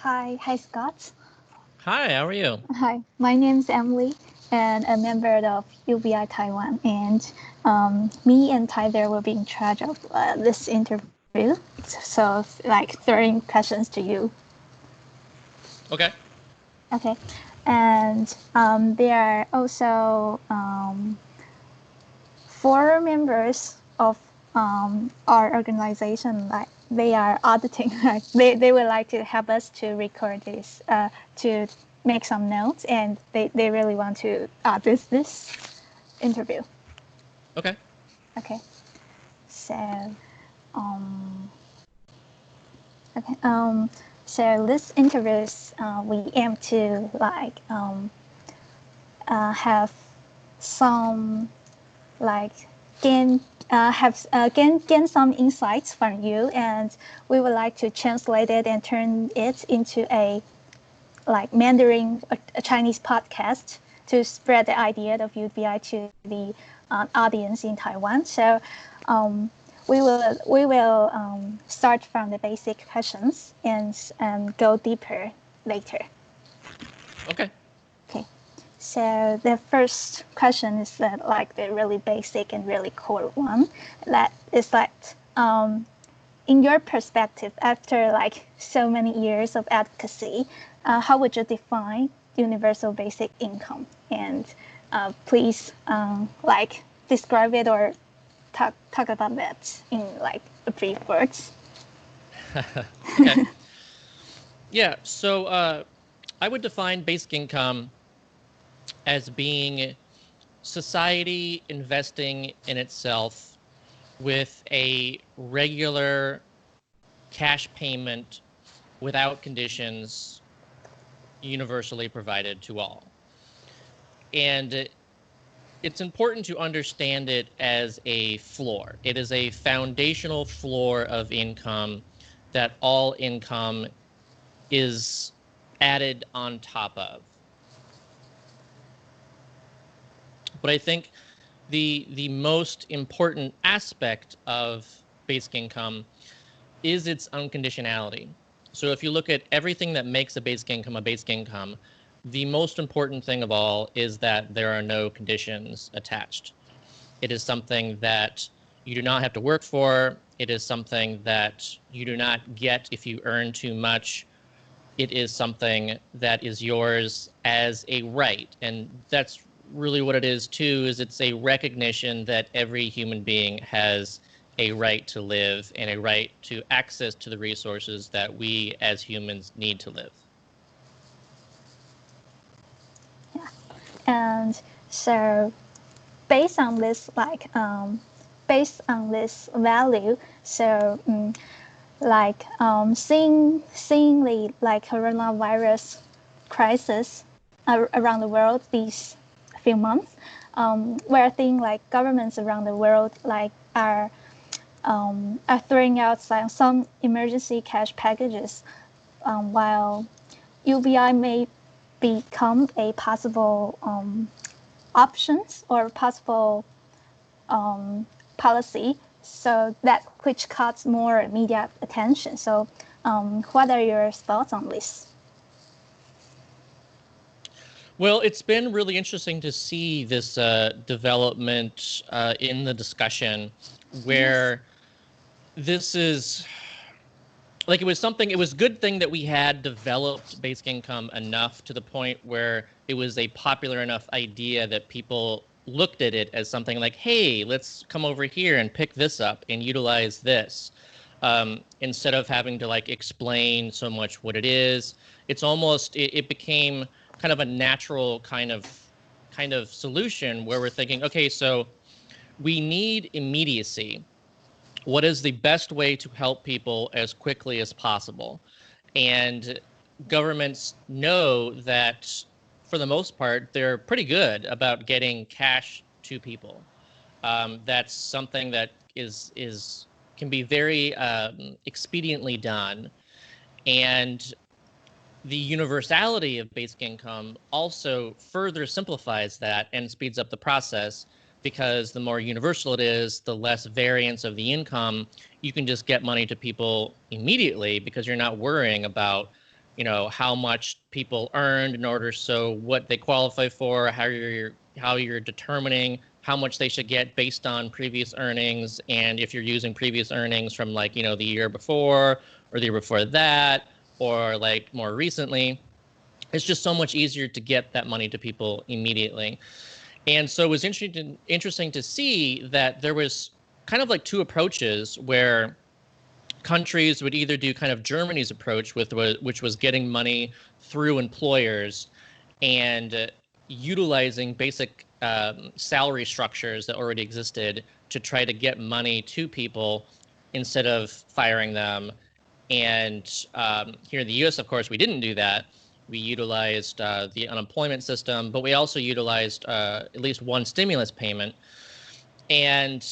Hi Scott. Hi, how are you? Hi, my name is Emily, and a member of UBI Taiwan. And me and Tyler will be in charge of this interview. So, like, throwing questions to you. Okay. Okay. And there are also four members of our organization. Like, they are auditing. Like, they would like to help us to record this, to make some notes, and they really want to this interview. Okay. Okay. So okay. So this interview is we aim to like have some like gain gain some insights from you, and we would like to translate it and turn it into a like Mandarin, a Chinese podcast to spread the idea of UBI to the audience in Taiwan. So we will start from the basic questions and go deeper later. Okay. Okay. So the first question is that like the really basic and really core one. That is like in your perspective, after like so many years of advocacy, how would you define universal basic income? And please like describe it or talk about that in like brief words. Okay. Yeah, so I would define basic income as being society investing in itself with a regular cash payment without conditions universally provided to all. And it's important to understand it as a floor. It is a foundational floor of income that all income is added on top of. But I think the most important aspect of basic income is its unconditionality. So if you look at everything that makes a basic income, the most important thing of all is that there are no conditions attached. It is something that you do not have to work for. It is something that you do not get if you earn too much. It is something that is yours as a right. And that's really what it is too, is it's a recognition that every human being has a right to live and a right to access to the resources that we as humans need to live. Yeah. And so based on this value, so like seeing the like coronavirus crisis around the world these few months, we're seeing like governments around the world like are throwing out some emergency cash packages, while UBI may become a possible options or possible policy, so that which cuts more media attention. So what are your thoughts on this? Well, it's been really interesting to see this development in the discussion where this is like it was a good thing that we had developed basic income enough to the point where it was a popular enough idea that people looked at it as something like, hey, let's come over here and pick this up and utilize this. Instead of having to like explain so much what it is, it became kind of a natural kind of solution where we're thinking, okay, so we need immediacy. What is the best way to help people as quickly as possible? And governments know that for the most part, they're pretty good about getting cash to people. That's something that is can be very expediently done. And the universality of basic income also further simplifies that and speeds up the process, because the more universal it is, the less variance of the income. You can just get money to people immediately because you're not worrying about how much people earned in order, so what they qualify for, how you're determining how much they should get based on previous earnings, and if you're using previous earnings from like the year before or the year before that, or like more recently. It's just so much easier to get that money to people immediately. And so it was interesting to see that there was kind of like two approaches where countries would either do kind of Germany's approach, which was getting money through employers and utilizing basic salary structures that already existed to try to get money to people instead of firing them. And here in the U.S., of course, we didn't do that. We utilized the unemployment system, but we also utilized at least one stimulus payment. And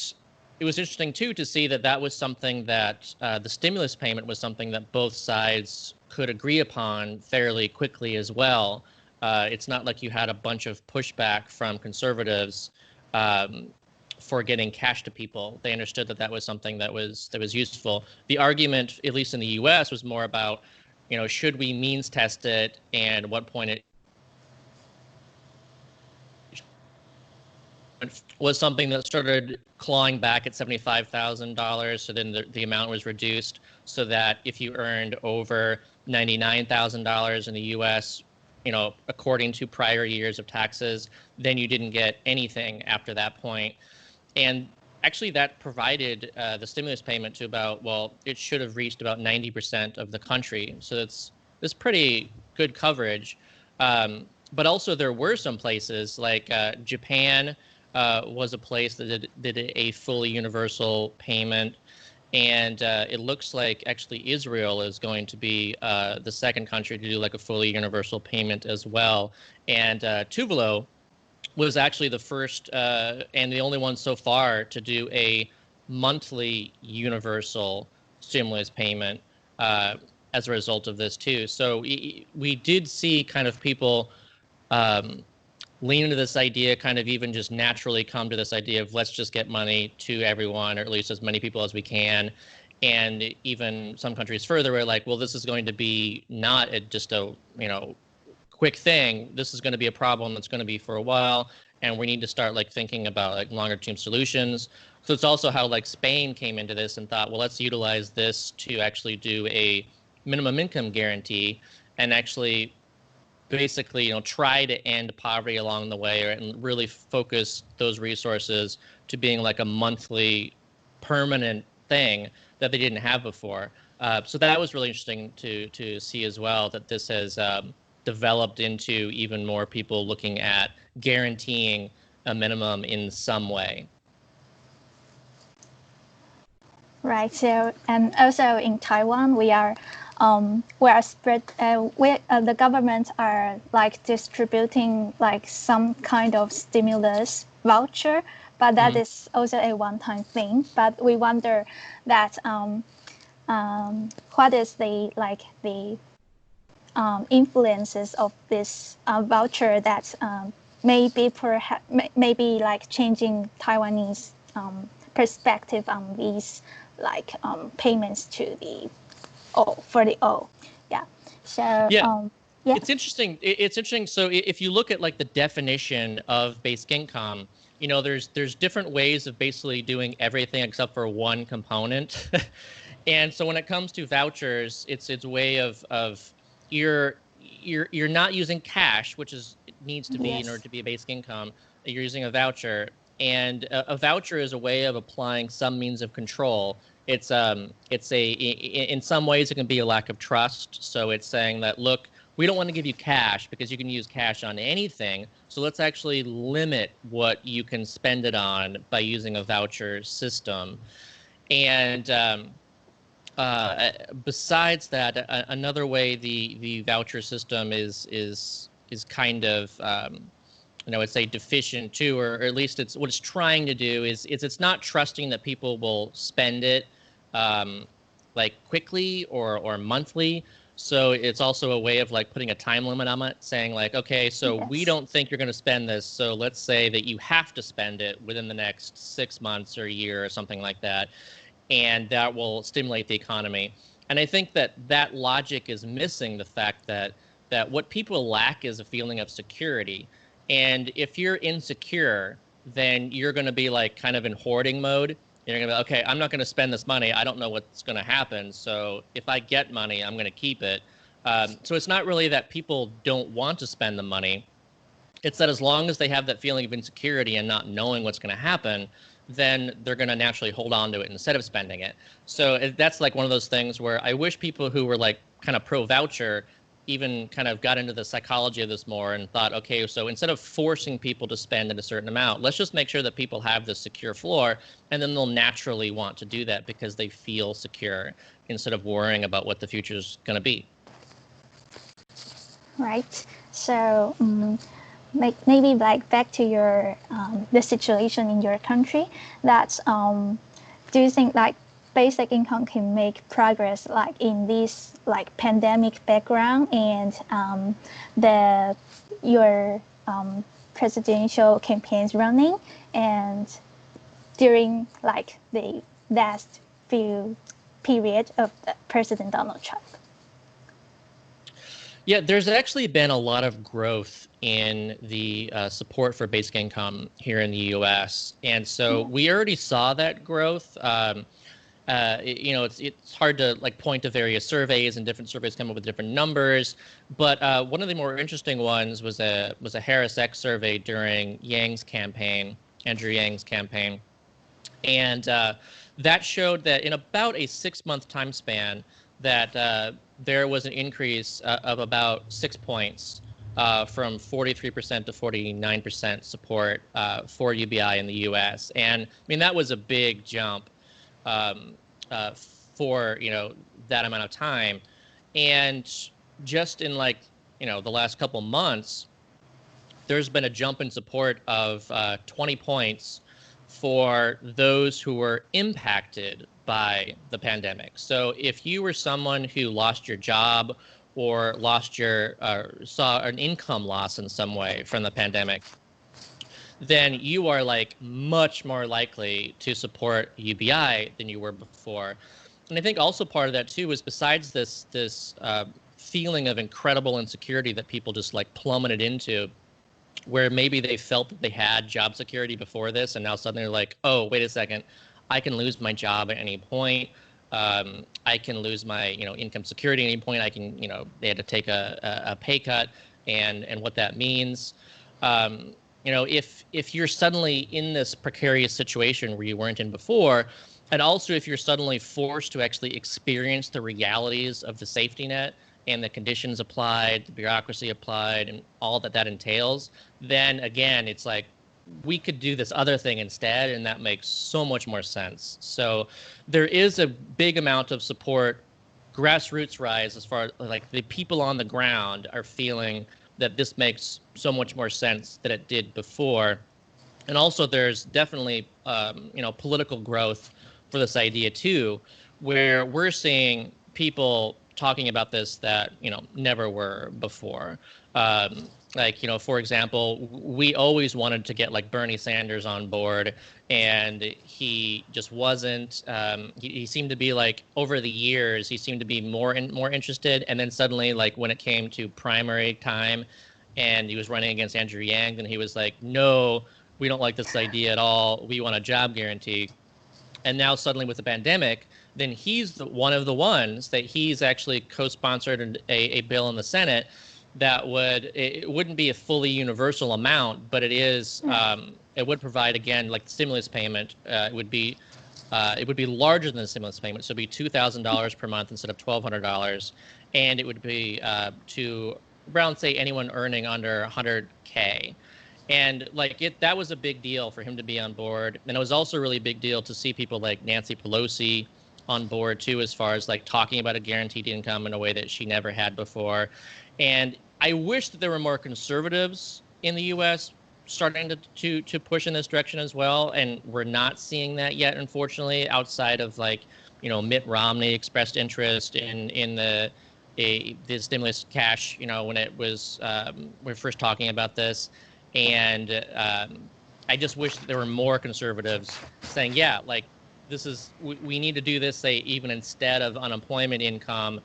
it was interesting, too, to see that was something that the stimulus payment was something that both sides could agree upon fairly quickly as well. It's not like you had a bunch of pushback from conservatives for getting cash to people. They understood that was something that was useful. The argument, at least in the U.S., was more about, should we means test it, and at what point it was something that started clawing back at $75,000. So then the amount was reduced so that if you earned over $99,000 in the U.S., according to prior years of taxes, then you didn't get anything after that point. And actually that provided the stimulus payment to it should have reached about 90% of the country. So it's pretty good coverage. But also there were some places like Japan was a place that did a fully universal payment. And it looks like actually Israel is going to be the second country to do like a fully universal payment as well. And Tuvalu was actually the first and the only one so far to do a monthly universal stimulus payment as a result of this too. So we did see kind of people lean into this idea, kind of even just naturally come to this idea of let's just get money to everyone, or at least as many people as we can. And even some countries further were like, well, this is going to be not just a quick thing. This is going to be a problem that's going to be for a while, and we need to start like thinking about like longer term solutions. So it's also how like Spain came into this and thought, well, let's utilize this to actually do a minimum income guarantee and actually basically try to end poverty along the way, and really focus those resources to being like a monthly permanent thing that they didn't have before. So that was really interesting to see as well, that this has developed into even more people looking at guaranteeing a minimum in some way. Right. So, and also in Taiwan, we are spread. The government are like distributing like some kind of stimulus voucher, but that is also a one-time thing. But we wonder that what is the influences of this voucher that maybe like changing Taiwanese perspective on these like payments to the for the O. Yeah. So yeah. It's interesting. It's interesting. So if you look at like the definition of basic income, there's different ways of basically doing everything except for one component. And so when it comes to vouchers, it's a way of you're not using cash, which needs to be in order to be a basic income. You're using a voucher, and a voucher is a way of applying some means of control. In some ways it can be a lack of trust. So it's saying that, look, we don't want to give you cash because you can use cash on anything. So let's actually limit what you can spend it on by using a voucher system. And besides that, another way the voucher system is kind of I'd say deficient too, or at least what it's trying to do is it's not trusting that people will spend it like quickly or monthly. So it's also a way of like putting a time limit on it, saying like, okay, so we don't think you're going to spend this, so let's say that you have to spend it within the next 6 months or a year or something like that, and that will stimulate the economy. And I think that that logic is missing the fact that what people lack is a feeling of security. And if you're insecure, then you're going to be like kind of in hoarding mode. You're going to be, okay, I'm not going to spend this money. I don't know what's going to happen. So if I get money, I'm going to keep it. So it's not really that people don't want to spend the money. It's that as long as they have that feeling of insecurity and not knowing what's going to happen, then they're going to naturally hold on to it instead of spending it. So that's like one of those things where I wish people who were like kind of pro voucher even kind of got into the psychology of this more and thought, okay, so instead of forcing people to spend at a certain amount, let's just make sure that people have this secure floor, and then they'll naturally want to do that because they feel secure instead of worrying about what the future is going to be. Right. So maybe like back to your the situation in your country. That's do you think like basic income can make progress like in this like pandemic background and the your presidential campaigns running and during like the last few period of the President Donald Trump? Yeah, there's actually been a lot of growth in the support for basic income here in the U.S., and so we already saw that growth. It's hard to like point to various surveys, and different surveys come up with different numbers. But one of the more interesting ones was a Harris X survey during Andrew Yang's campaign, and that showed that in about a 6-month time span, that there was an increase of about 6 points from 43% to 49% support for UBI in the U.S. And I mean, that was a big jump um, for, that amount of time. And just in like, the last couple months, there's been a jump in support of 20 points for those who were impacted by the pandemic. So if you were someone who lost your job or saw an income loss in some way from the pandemic, then you are like much more likely to support UBI than you were before. And I think also part of that too is besides this feeling of incredible insecurity that people just like plummeted into, where maybe they felt that they had job security before this, and now suddenly they're like, oh, wait a second, I can lose my job at any point. I can lose my, income security at any point. I can, they had to take a pay cut, and what that means. If you're suddenly in this precarious situation where you weren't in before, and also if you're suddenly forced to actually experience the realities of the safety net and the conditions applied, the bureaucracy applied, and all that entails, then again, it's like we could do this other thing instead, and that makes so much more sense. So there is a big amount of support, grassroots rise, as far as like the people on the ground are feeling that this makes so much more sense than it did before. And also there's definitely, political growth for this idea too, where we're seeing people talking about this that never were before. For example, we always wanted to get like Bernie Sanders on board, and he just wasn't. He seemed to be like over the years, he seemed to be more interested, and then suddenly, like when it came to primary time, and he was running against Andrew Yang, then he was like, no, we don't like this idea at all. We want a job guarantee. And now suddenly with the pandemic, then he's one of the ones that he's actually co-sponsored a bill in the Senate that it wouldn't be a fully universal amount, but it would provide, again, like the stimulus payment. It would be larger than the stimulus payment, so it'd be $2,000 per month instead of $1,200, and it would be to around, say, anyone earning under 100K. And that was a big deal for him to be on board. And it was also a really big deal to see people like Nancy Pelosi on board too, as far as like talking about a guaranteed income in a way that she never had before. And I wish that there were more conservatives in the U.S. starting to push in this direction as well. And we're not seeing that yet, unfortunately, outside of Mitt Romney expressed interest in the stimulus cash, when it was we were first talking about this. And I just wish that there were more conservatives saying, yeah, like we need to do this, say, even instead of unemployment income.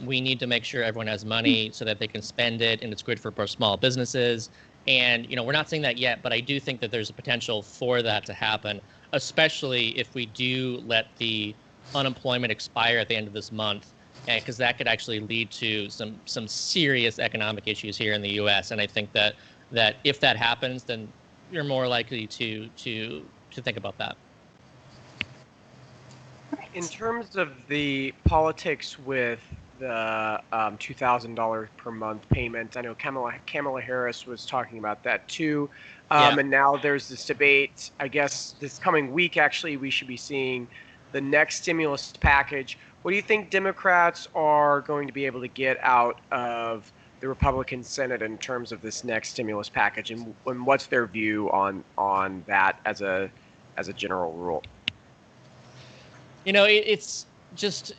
We need to make sure everyone has money so that they can spend it, and it's good for small businesses. And we're not seeing that yet, but I do think that there's a potential for that to happen, especially if we do let the unemployment expire at the end of this month, because that could actually lead to some serious economic issues here in the U.S. And I think that if that happens, then you're more likely to think about that. In terms of the politics with the $2,000 per month payment, I know Kamala Harris was talking about that too. Yeah. And now there's this debate. I guess this coming week, actually, we should be seeing the next stimulus package. What do you think Democrats are going to be able to get out of the Republican Senate in terms of this next stimulus package, and what's their view on that as a general rule? It's just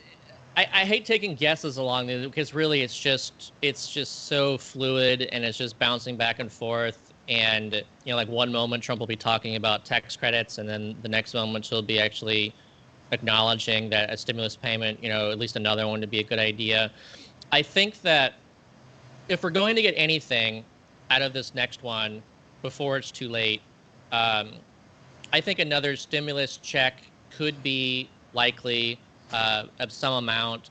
I hate taking guesses along this, because really it's just so fluid, and it's just bouncing back and forth. And like one moment Trump will be talking about tax credits, and then the next moment he'll be actually acknowledging that a stimulus payment, at least another one, would be a good idea. I think that if we're going to get anything out of this next one before it's too late, I think another stimulus check could be likely, of some amount.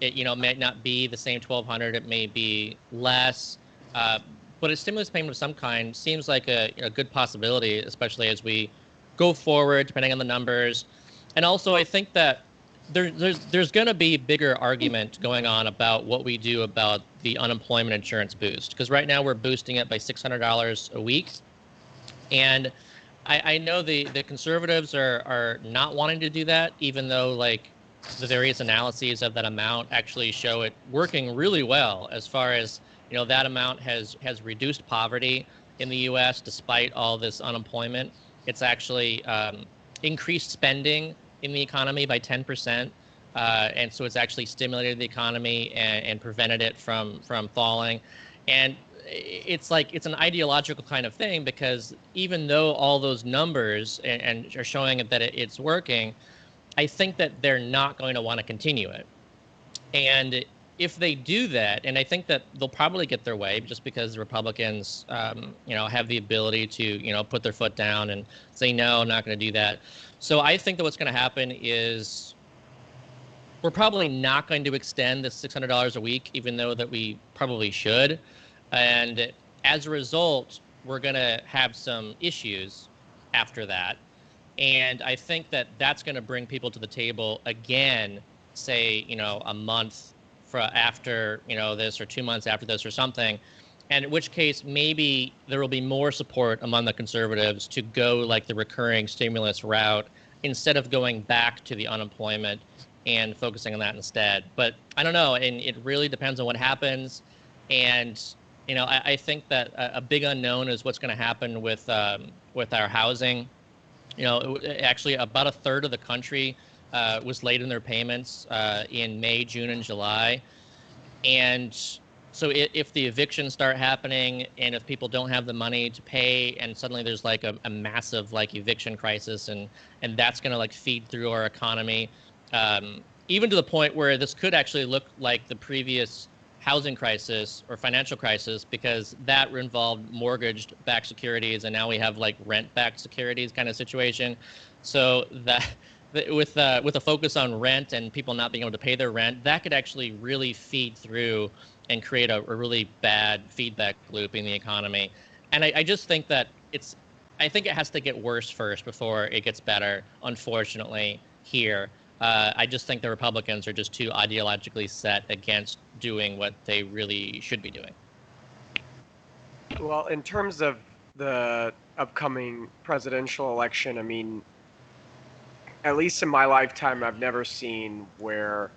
It may not be the same 1,200. It may be less. But a stimulus payment of some kind seems like a good possibility, especially as we go forward, depending on the numbers. And also, I think that there's going to be bigger argument going on about what we do about the unemployment insurance boost, because right now we're boosting it by $600 a week. And I know the conservatives are not wanting to do that, even though like the various analyses of that amount actually show it working really well, as far as that amount has reduced poverty in the U.S. despite all this unemployment. It's actually increased spending in the economy by 10%, and so it's actually stimulated the economy and prevented it from falling. And it's an ideological kind of thing, because even though all those numbers and are showing that it's working, I think that they're not going to want to continue it. And if they do that, and I think that they'll probably get their way, just because the Republicans, have the ability to, put their foot down and say, no, I'm not going to do that. So I think that what's going to happen is we're probably not going to extend the $600 a week, even though that we probably should. And as a result, we're going to have some issues after that. And I think that that's going to bring people to the table again, say, a month after, this, or 2 months after this, or something. And in which case, maybe there will be more support among the conservatives to go like the recurring stimulus route, instead of going back to the unemployment and focusing on that instead. But I don't know. And it really depends on what happens. And I think that a big unknown is what's going to happen with our housing. Actually, about a third of the country was late in their payments in May, June, and July. And so if the evictions start happening, and if people don't have the money to pay, and suddenly there's like a massive like eviction crisis, and that's going to like feed through our economy, even to the point where this could actually look like the previous housing crisis or financial crisis, because that involved mortgage-backed securities, and now we have like rent-backed securities kind of situation. So that with a focus on rent and people not being able to pay their rent, that could actually really feed through and create a really bad feedback loop in the economy. And I just think that I think it has to get worse first before it gets better, unfortunately, here. I just think the Republicans are just too ideologically set against doing what they really should be doing. Well, in terms of the upcoming presidential election, I mean, at least in my lifetime, I've never seen where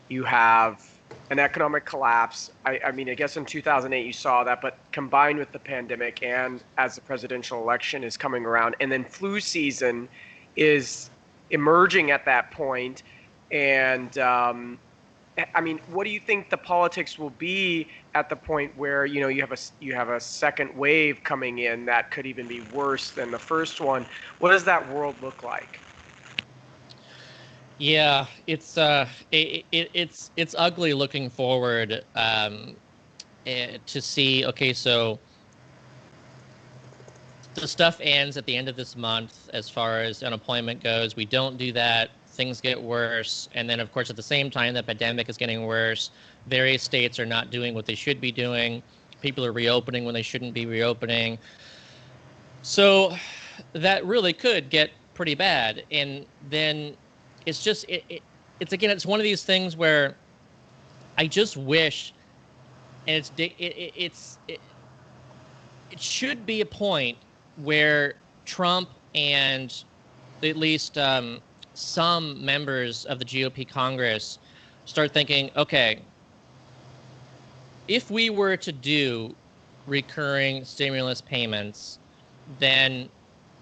you have an economic collapse. I mean, I guess in 2008 you saw that, but combined with the pandemic and as the presidential election is coming around, and then flu season is emerging at that point. And I mean, what do you think the politics will be at the point where you have a second wave coming in that could even be worse than the first one? What does that world look like? Yeah, it's ugly looking forward to see. Okay, so the stuff ends at the end of this month as far as unemployment goes. We don't do that, things get worse, and then of course at the same time the pandemic is getting worse. Various states are not doing what they should be doing. People are reopening when they shouldn't be reopening. So that really could get pretty bad. And then it's just it's again it's one of these things where I just wish, and it should be a point where Trump and at least some members of the GOP Congress start thinking, okay, if we were to do recurring stimulus payments, then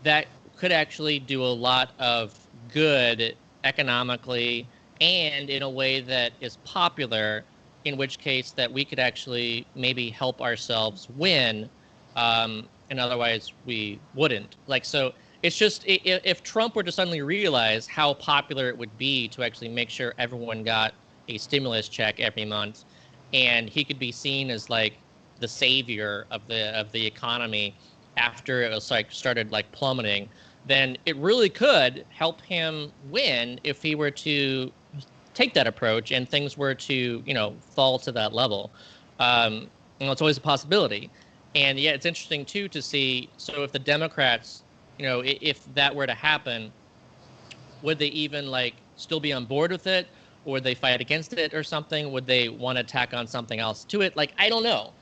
that could actually do a lot of good economically and in a way that is popular, in which case that we could actually maybe help ourselves win, and otherwise we wouldn't. Like, so it's just if Trump were to suddenly realize how popular it would be to actually make sure everyone got a stimulus check every month, and he could be seen as like the savior of the economy after it was like started like plummeting, then it really could help him win if he were to take that approach and things were to, fall to that level. It's always a possibility. And yeah, it's interesting too to see. So if the Democrats, if that were to happen, would they even like still be on board with it, or would they fight against it or something? Would they want to tack on something else to it? Like, I don't know.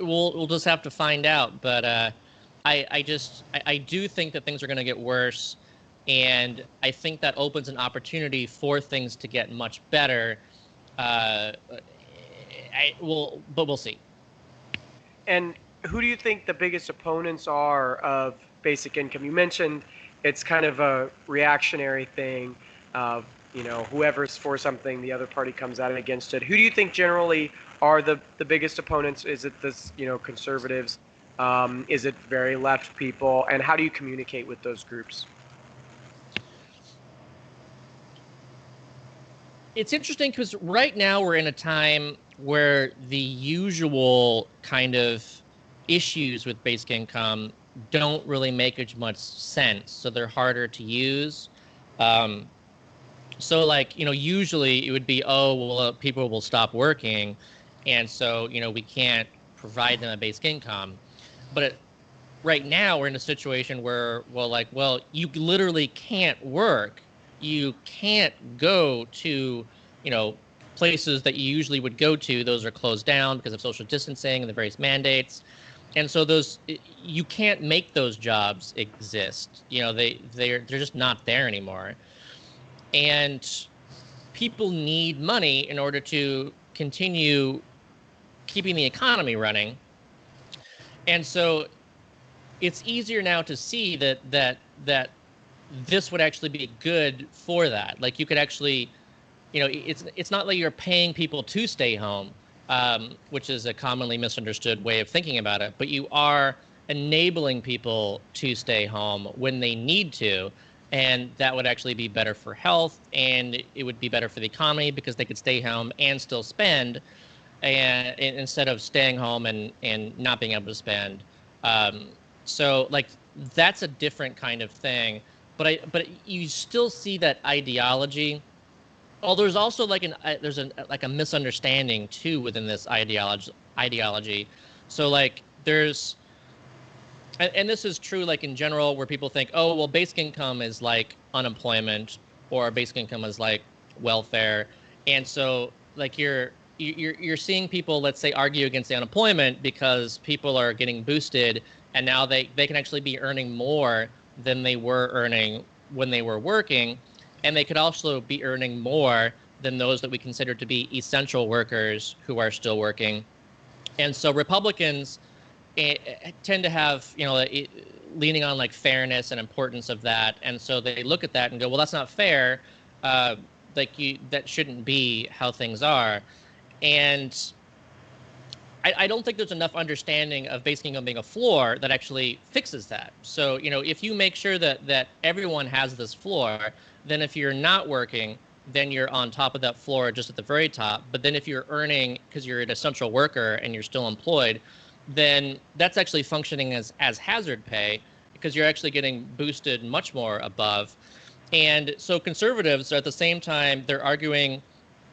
We'll just have to find out. But I do think that things are going to get worse, and I think that opens an opportunity for things to get much better. But we'll see. And who do you think the biggest opponents are of basic income? You mentioned it's kind of a reactionary thing of, whoever's for something, the other party comes out against it. Who do you think generally are the biggest opponents? Is it this, conservatives? Is it very left people? And how do you communicate with those groups? It's interesting because right now we're in a time where the usual kind of issues with basic income don't really make as much sense, so they're harder to use. So like, usually it would be, oh, well, people will stop working, and so, we can't provide them a basic income. But right now we're in a situation where, well, you literally can't work. You can't go to, places that you usually would go to. Those are closed down because of social distancing and the various mandates. And so you can't make those jobs exist. They're just not there anymore. And people need money in order to continue keeping the economy running. And so it's easier now to see that this would actually be good for that. Like, you could actually, it's not like you're paying people to stay home, which is a commonly misunderstood way of thinking about it, but you are enabling people to stay home when they need to. And that would actually be better for health, and it would be better for the economy because they could stay home and still spend, and instead of staying home and not being able to spend. So like, that's a different kind of thing. But you still see that ideology. Oh, there's also like a misunderstanding too within this ideology. So like and this is true like in general, where people think, oh, well, basic income is like unemployment, or basic income is like welfare. And so like you're seeing people, let's say, argue against the unemployment because people are getting boosted, and now they can actually be earning more than they were earning when they were working, and they could also be earning more than those that we consider to be essential workers who are still working. And so Republicans tend to have, leaning on like fairness and importance of that. And so they look at that and go, well, that's not fair. That shouldn't be how things are. And I don't think there's enough understanding of basic income being a floor that actually fixes that. So, if you make sure that everyone has this floor, then if you're not working, then you're on top of that floor just at the very top. But then if you're earning, because you're an essential worker and you're still employed, then that's actually functioning as hazard pay because you're actually getting boosted much more above. And so conservatives, at the same time, they're arguing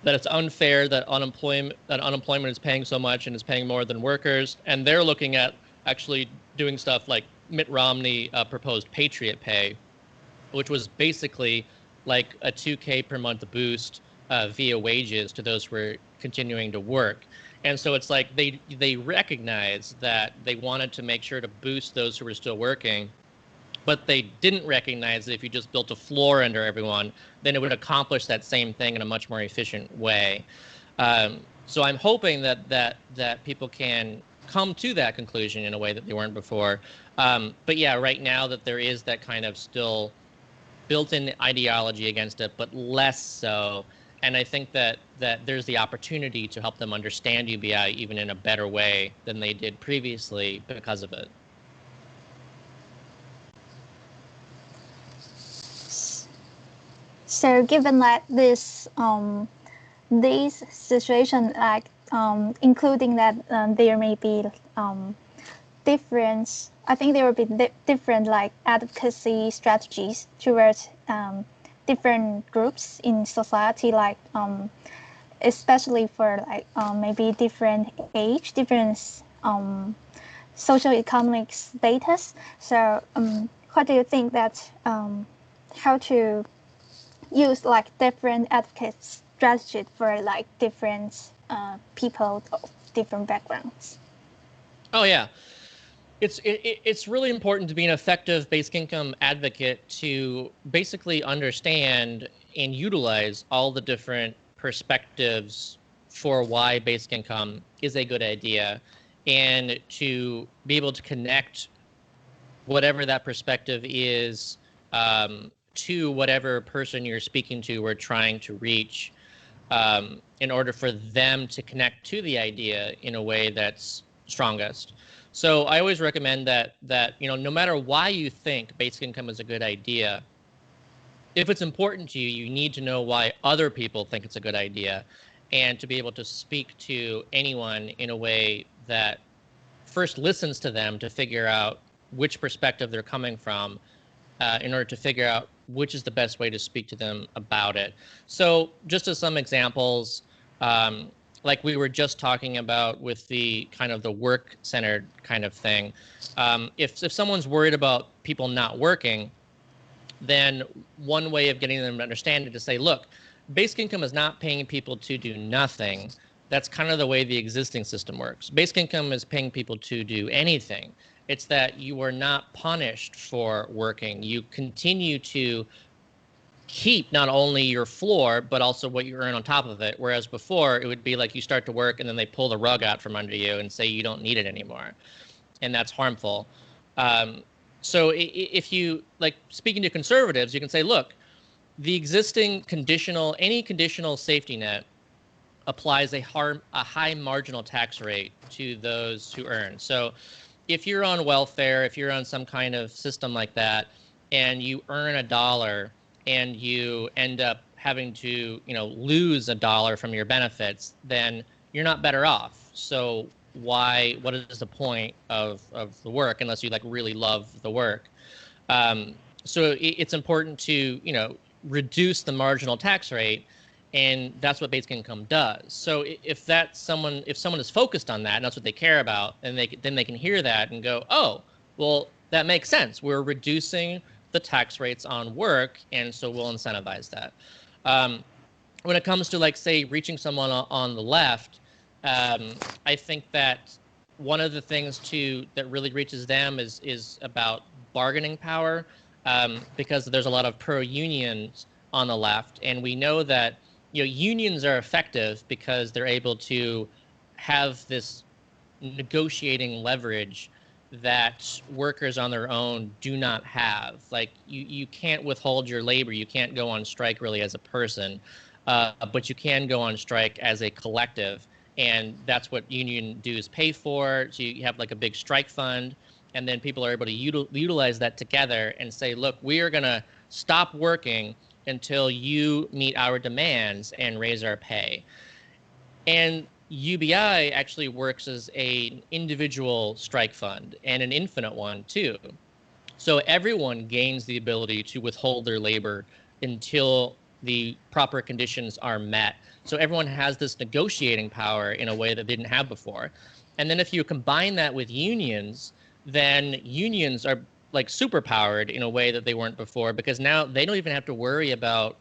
that it's unfair that unemployment is paying so much and is paying more than workers, and they're looking at actually doing stuff like Mitt Romney proposed Patriot Pay, which was basically like a $2K per month boost via wages to those who are continuing to work. And so it's like they recognize that they wanted to make sure to boost those who were still working, but they didn't recognize that if you just built a floor under everyone, then it would accomplish that same thing in a much more efficient way. So I'm hoping that people can come to that conclusion in a way that they weren't before. But yeah, right now that there is that kind of still built-in ideology against it, but less so. And I think that there's the opportunity to help them understand UBI even in a better way than they did previously because of it. So given that these situations, like including that there may be different, I think there will be different like advocacy strategies towards different groups in society, like especially for like maybe different age, different social economic status. So what do you think that how to use like different advocate strategies for like different people of different backgrounds? Oh yeah, it's really important to be an effective basic income advocate to basically understand and utilize all the different perspectives for why basic income is a good idea, and to be able to connect whatever that perspective is to whatever person you're speaking to or trying to reach, in order for them to connect to the idea in a way that's strongest. So I always recommend that no matter why you think basic income is a good idea, if it's important to you, you need to know why other people think it's a good idea, and to be able to speak to anyone in a way that first listens to them to figure out which perspective they're coming from, in order to figure out which is the best way to speak to them about it. So just as some examples, like we were just talking about with the kind of the work-centered kind of thing, if someone's worried about people not working, then one way of getting them to understand it is to say, look, basic income is not paying people to do nothing. That's kind of the way the existing system works. Basic income is paying people to do anything. It's that you are not punished for working. You continue to keep not only your floor, but also what you earn on top of it. Whereas before, it would be like you start to work and then they pull the rug out from under you and say you don't need it anymore. And that's harmful. So if you, like speaking to conservatives, you can say, look, the existing any conditional safety net applies a high marginal tax rate to those who earn. So if you're on welfare, if you're on some kind of system like that, and you earn $1 and you end up having to, lose $1 from your benefits, then you're not better off. So what is the point of the work unless you like really love the work? So it's important to, reduce the marginal tax rate, and that's what basic income does. So if someone is focused on that and that's what they care about, and then they can hear that and go, oh, well, that makes sense. We're reducing the tax rates on work, and so we'll incentivize that. When it comes to, like, say, reaching someone on the left, I think that one of the things that really reaches them is about bargaining power, because there's a lot of pro-unions on the left, and we know that unions are effective because they're able to have this negotiating leverage that workers on their own do not have. Like you can't withhold your labor, you can't go on strike really as a person, but you can go on strike as a collective. and that's what union dues pay for. So you have like a big strike fund, and then people are able to utilize that together and say, look, we are going to stop working until you meet our demands and raise our pay. And UBI actually works as an individual strike fund and an infinite one too. So everyone gains the ability to withhold their labor until the proper conditions are met. So everyone has this negotiating power in a way that they didn't have before. And then if you combine that with unions, then unions are like superpowered in a way that they weren't before, because now they don't even have to worry about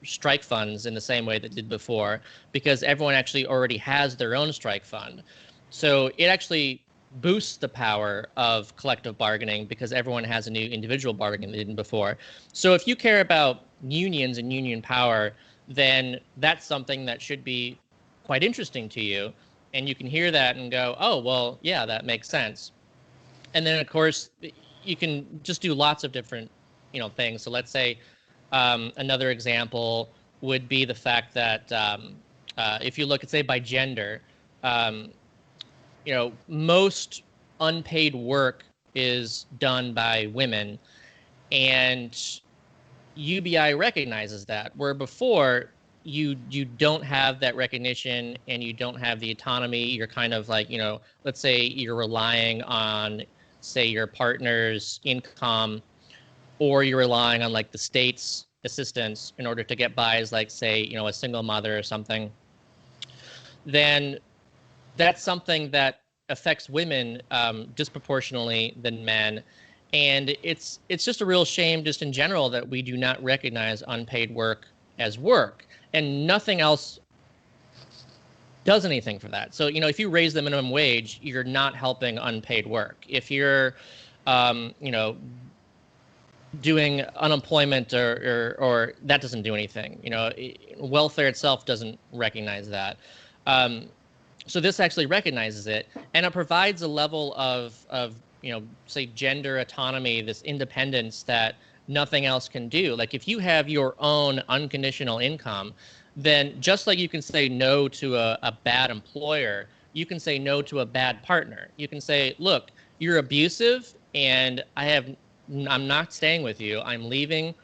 strike funds in the same way that did before, because everyone actually already has their own strike fund. So it actually boosts the power of collective bargaining because everyone has a new individual bargaining they didn't before. So if you care about unions and union power, then that's something that should be quite interesting to you. And you can hear that and go, oh, well, yeah, that makes sense. And then, of course, you can just do lots of different, things. So let's say another example would be the fact that if you look at, say, by gender, um, most unpaid work is done by women, and UBI recognizes that, where before you don't have that recognition and you don't have the autonomy. You're kind of like, let's say you're relying on, say, your partner's income, or you're relying on like the state's assistance in order to get by as, like, say, a single mother or something. Then that's something that affects women disproportionately than men. And it's just a real shame just in general that we do not recognize unpaid work as work, and nothing else does anything for that. So, if you raise the minimum wage, you're not helping unpaid work. If you're, doing unemployment or that doesn't do anything. Welfare itself doesn't recognize that. So this actually recognizes it, and it provides a level of say, gender autonomy, this independence that nothing else can do. Like, if you have your own unconditional income, then just like you can say no to a bad employer, you can say no to a bad partner. You can say, look, you're abusive, and I'm not staying with you. I'm leaving.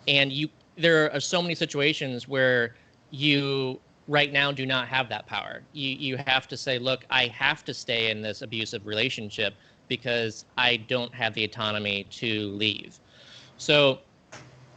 And there are so many situations where you right now do not have that power. You have to say, look, I have to stay in this abusive relationship because I don't have the autonomy to leave. So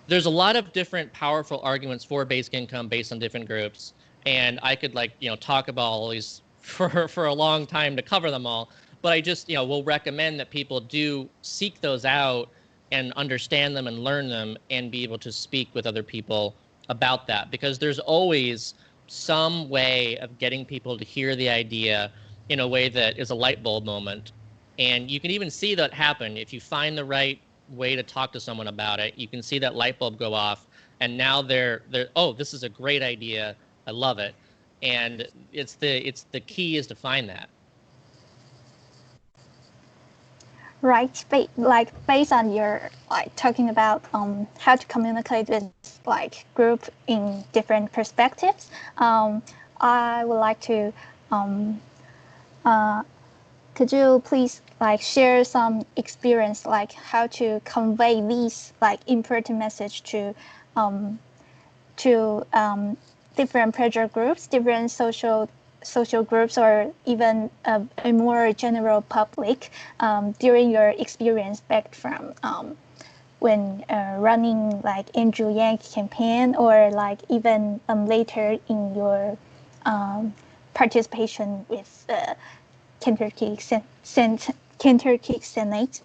there's a lot of different powerful arguments for basic income based on different groups. And I could talk about all these for a long time to cover them all. But I just, will recommend that people do seek those out and understand them and learn them and be able to speak with other people about that, because there's always some way of getting people to hear the idea in a way that is a light bulb moment. And you can even see that happen if you find the right way to talk to someone about it. You can see that light bulb go off, and now they're oh, this is a great idea. I love it. And it's the key is to find that. Right, like based on your talking about how to communicate with group in different perspectives, I would like to could you please share some experience, like how to convey these important message to different pressure groups, different social groups, or even a more general public during your experience back from when running Andrew Yang campaign, or even later in your participation with Kentucky Senate,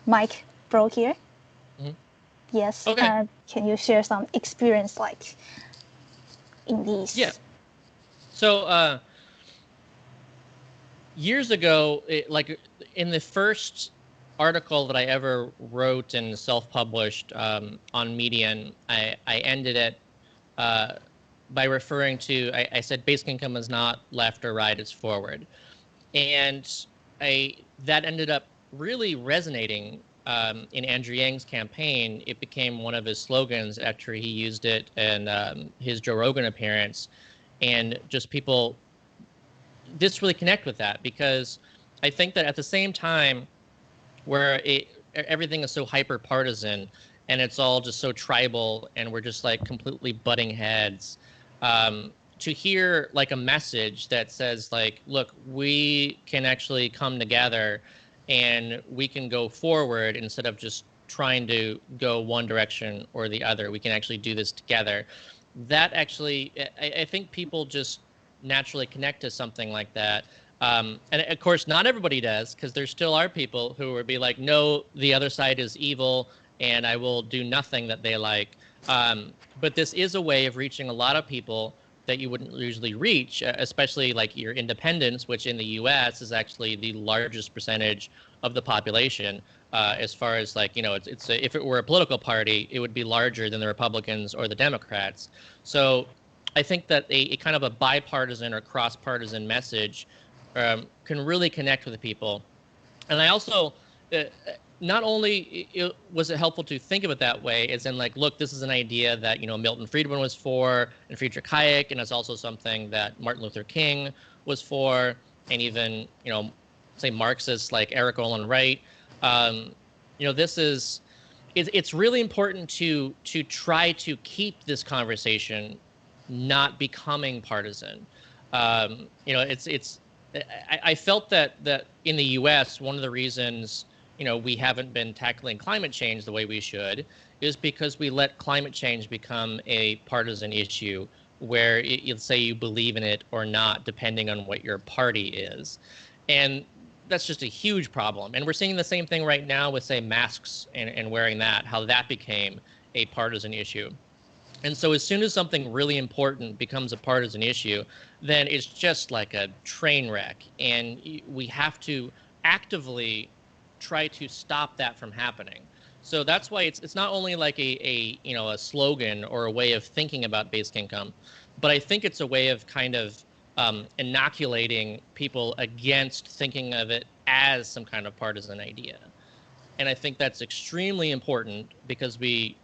Mike Bro here. Mm-hmm. Yes. Okay. Can you share some experience in these? Yeah. So years ago, in the first article that I ever wrote and self-published on Medium, I ended it by referring to, I said basic income is not left or right, it's forward. And that ended up really resonating in Andrew Yang's campaign. It became one of his slogans after he used it in his Joe Rogan appearance. and just people just really connect with that, because I think that at the same time where everything is so hyper partisan and it's all just so tribal and we're just like completely butting heads, to hear like a message that says like, look, we can actually come together and we can go forward instead of just trying to go one direction or the other. We can actually do this together. That actually, I think people just naturally connect to something like that. And of course, not everybody does, because there still are people who would be like, no, the other side is evil and I will do nothing that they like. But this is a way of reaching a lot of people that you wouldn't usually reach, especially like your independents, which in the US is actually the largest percentage of the population. As far as like, if it were a political party, it would be larger than the Republicans or the Democrats. So I think that a kind of a bipartisan or cross-partisan message can really connect with the people. And I also, uh, not only was it helpful to think of it that way, as in like, look, this is an idea that, Milton Friedman was for, and Friedrich Hayek, and it's also something that Martin Luther King was for, and even, say Marxists like Eric Olin Wright. This is, it's really important to try to keep this conversation not becoming partisan. I felt that in the U.S., one of the reasons we haven't been tackling climate change the way we should is because we let climate change become a partisan issue where you'll say you believe in it or not, depending on what your party is, and that's just a huge problem. And we're seeing the same thing right now with, say, masks and wearing that, how that became a partisan issue. And so as soon as something really important becomes a partisan issue, then it's just like a train wreck. And we have to actively try to stop that from happening. So that's why it's not only like a slogan or a way of thinking about basic income, but I think it's a way of kind of inoculating people against thinking of it as some kind of partisan idea. And I think that's extremely important because we,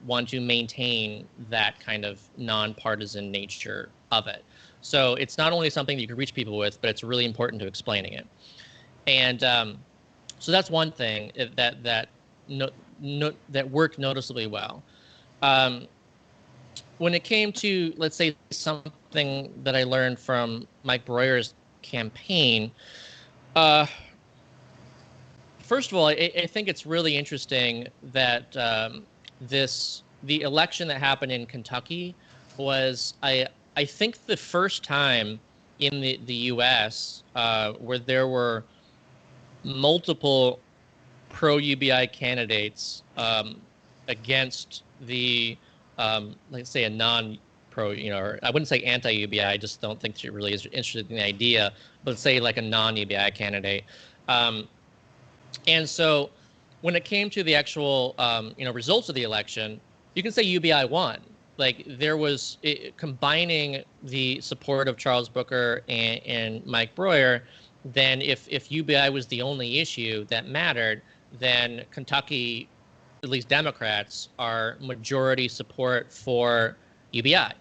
want to maintain that kind of nonpartisan nature of it. So it's not only something that you can reach people with, but it's really important to explaining it. And so that's one thing that worked noticeably well. When it came to, let's say, something that I learned from Mike Breuer's campaign, first of all, I think it's really interesting that the election that happened in Kentucky was, I think, the first time in the U.S. Where there were multiple pro-UBI candidates against the, let's say, a non-pro, or I wouldn't say anti-UBI. I just don't think she really is interested in the idea, but say like a non-UBI candidate. And so when it came to the actual, results of the election, you can say UBI won. Like there was combining the support of Charles Booker and Mike Breuer. Then if UBI was the only issue that mattered, then Kentucky, at least Democrats, are majority support for UBI.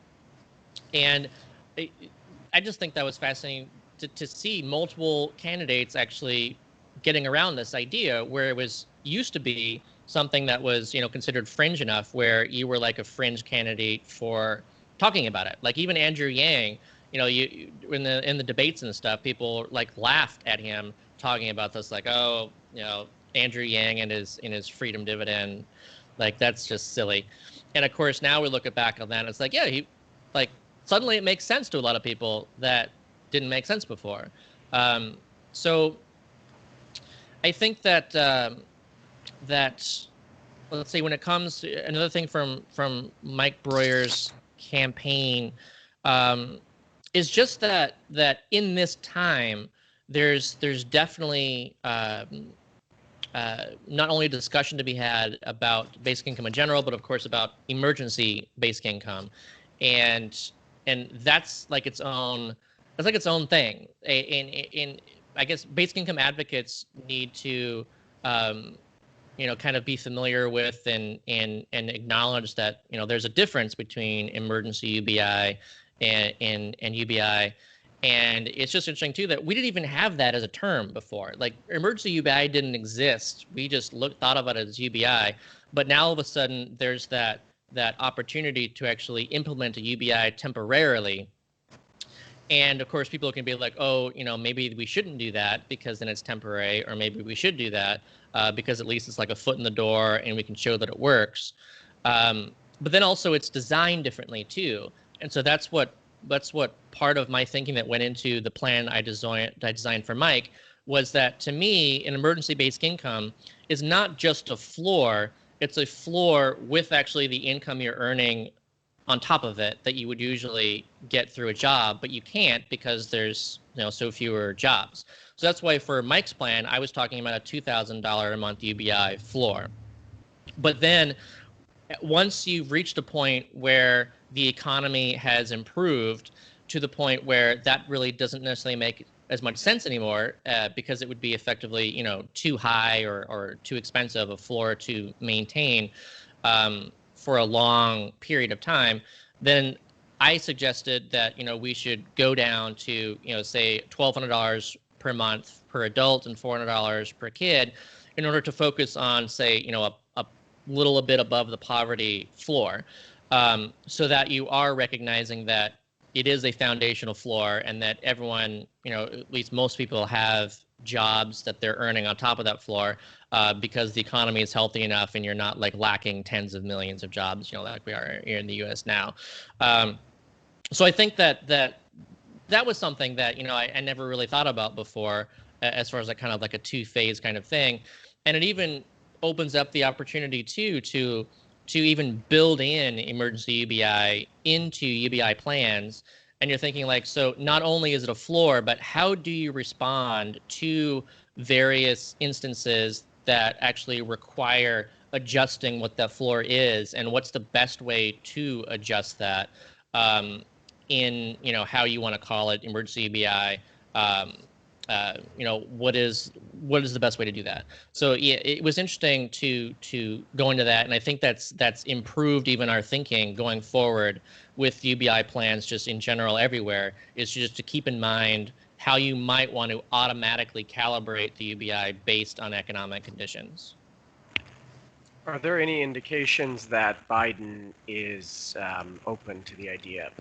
And I just think that was fascinating to see multiple candidates actually getting around this idea, where it was used to be something that was, considered fringe enough where you were like a fringe candidate for talking about it. Like even Andrew Yang, you in the debates and stuff, people like laughed at him talking about this, like, oh, Andrew Yang and his freedom dividend, like that's just silly. And of course now we look back on that and it's like, yeah, he like suddenly it makes sense to a lot of people that didn't make sense before. So I think that that let's say when it comes to another thing from Mike Breuer's campaign, is just that in this time there's definitely not only a discussion to be had about basic income in general, but of course about emergency basic income, and that's like its own thing. In I guess basic income advocates need to kind of be familiar with and acknowledge that there's a difference between emergency UBI and UBI. And it's just interesting too that we didn't even have that as a term before. Like emergency UBI didn't exist. We just thought of it as UBI. But now all of a sudden there's that opportunity to actually implement a UBI temporarily. And of course, people can be like, oh, maybe we shouldn't do that because then it's temporary, or maybe we should do that because at least it's like a foot in the door and we can show that it works. But then also it's designed differently too. And so that's what part of my thinking that went into the plan I designed for Mike was that, to me, an emergency-based income is not just a floor. It's a floor with actually the income you're earning on top of it that you would usually get through a job, but you can't because there's so fewer jobs. So that's why for Mike's plan, I was talking about a $2,000 a month UBI floor. But then once you've reached a point where the economy has improved to the point where that really doesn't necessarily make as much sense anymore because it would be effectively, too high or too expensive a floor to maintain for a long period of time, then I suggested that, we should go down to, say $1,200 per month per adult and $400 per kid in order to focus on, say, a little bit above the poverty floor, so that you are recognizing that it is a foundational floor and that everyone, at least most people have jobs that they're earning on top of that floor because the economy is healthy enough and you're not like lacking tens of millions of jobs, like we are here in the US now. So I think that was something that, I never really thought about before as far as kind of like a two-phase kind of thing. And it even opens up the opportunity too to even build in emergency UBI into UBI plans. And you're thinking like, so not only is it a floor, but how do you respond to various instances that actually require adjusting what that floor is, and what's the best way to adjust that in, how you want to call it, emergency UBI. What is the best way to do that? So yeah, it was interesting to go into that, and I think that's improved even our thinking going forward with UBI plans just in general everywhere, is just to keep in mind how you might want to automatically calibrate the UBI based on economic conditions. Are there any indications that Biden is open to the idea?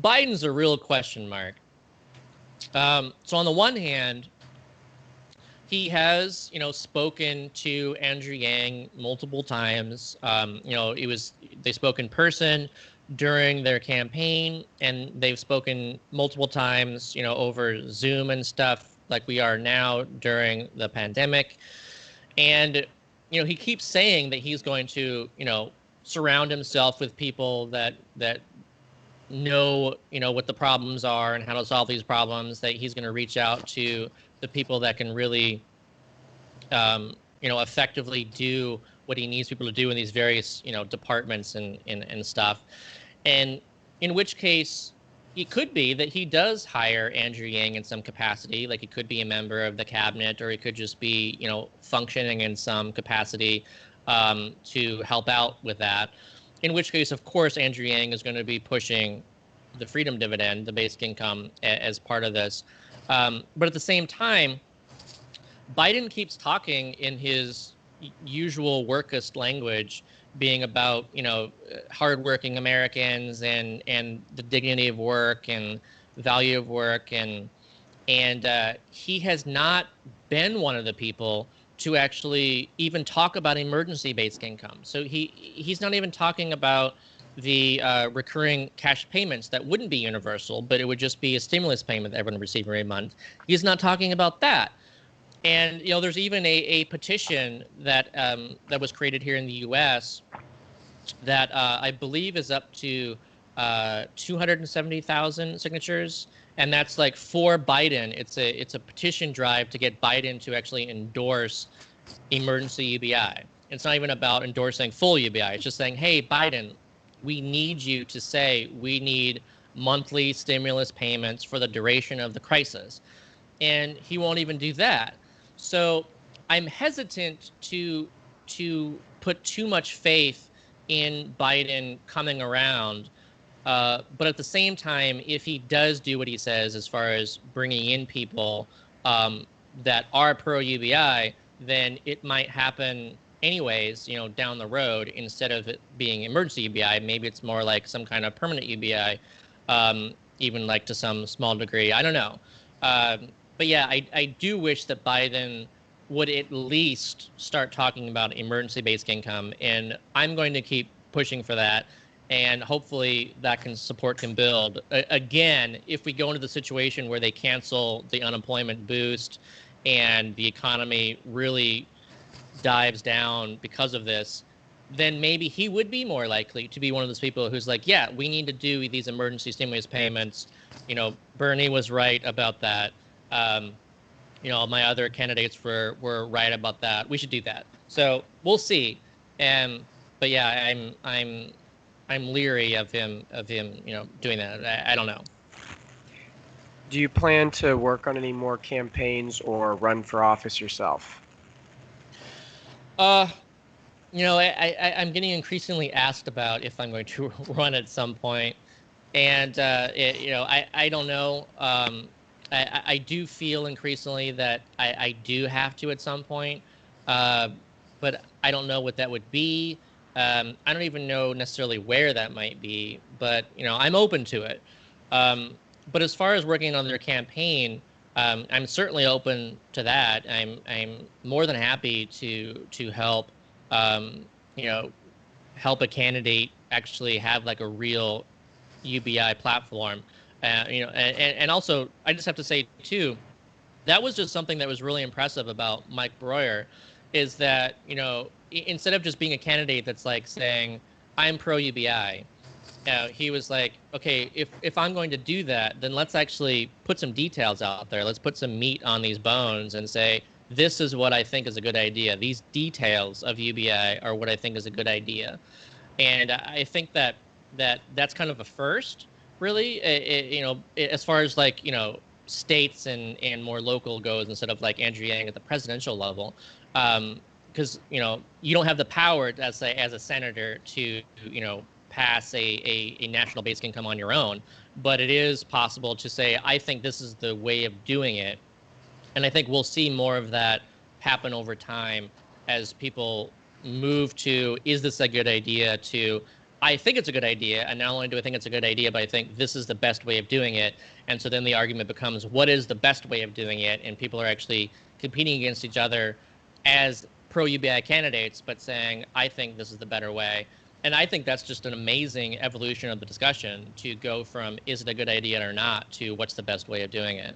Biden's a real question mark. So on the one hand, he has, spoken to Andrew Yang multiple times. They spoke in person during their campaign, and they've spoken multiple times, over Zoom and stuff like we are now during the pandemic. And, he keeps saying that he's going to, surround himself with people that know, what the problems are and how to solve these problems, that he's going to reach out to the people that can really, effectively do what he needs people to do in these various, departments and stuff. And in which case, it could be that he does hire Andrew Yang in some capacity, like he could be a member of the cabinet, or he could just be, functioning in some capacity to help out with that. In which case, of course, Andrew Yang is going to be pushing the freedom dividend, the basic income, as part of this. But at the same time, Biden keeps talking in his usual workist language, being about, hardworking Americans and the dignity of work and the value of work. And he has not been one of the people to actually even talk about emergency-based income. So he's not even talking about the recurring cash payments that wouldn't be universal, but it would just be a stimulus payment that everyone would receive every month. He's not talking about that. And there's even a petition that was created here in the U.S. that I believe is up to 270,000 signatures. And that's like for Biden. It's a petition drive to get Biden to actually endorse emergency UBI. It's not even about endorsing full UBI. It's just saying, hey, Biden, we need you to say we need monthly stimulus payments for the duration of the crisis. And he won't even do that. So I'm hesitant to put too much faith in Biden coming around But at the same time, if he does do what he says as far as bringing in people that are pro UBI, then it might happen anyways, down the road, instead of it being emergency UBI. Maybe it's more like some kind of permanent UBI, even like to some small degree. I don't know. But yeah, I do wish that Biden would at least start talking about emergency-based income, and I'm going to keep pushing for that, and hopefully that can support him build. Again, if we go into the situation where they cancel the unemployment boost and the economy really dives down because of this, then maybe he would be more likely to be one of those people who's like, yeah, we need to do these emergency stimulus payments. Bernie was right about that. My other candidates were right about that. We should do that. So we'll see. But yeah, I'm leery of him, doing that. I don't know. Do you plan to work on any more campaigns or run for office yourself? I'm getting increasingly asked about if I'm going to run at some point, and I don't know. I do feel increasingly that I do have to at some point, but I don't know what that would be. I don't even know necessarily where that might be, but I'm open to it. But as far as working on their campaign, I'm certainly open to that. I'm more than happy to help, help a candidate actually have like a real UBI platform. And also I just have to say too, that was just something that was really impressive about Mike Breuer, is that instead of just being a candidate that's like saying I'm pro UBI, he was like, okay, if I'm going to do that, then let's actually put some details out there. Let's put some meat on these bones and say, this is what I think is a good idea. These details of UBI are what I think is a good idea. And I think that's kind of a first, really, as far as like, states and more local goes, instead of like Andrew Yang at the presidential level. Because, you don't have the power as a senator to, pass a national basic income on your own, but it is possible to say, I think this is the way of doing it. And I think we'll see more of that happen over time as people move to, is this a good idea, to, I think it's a good idea. And not only do I think it's a good idea, but I think this is the best way of doing it. And so then the argument becomes, what is the best way of doing it? And people are actually competing against each other as pro UBI candidates, but saying, I think this is the better way. And I think that's just an amazing evolution of the discussion, to go from, is it a good idea or not, to what's the best way of doing it.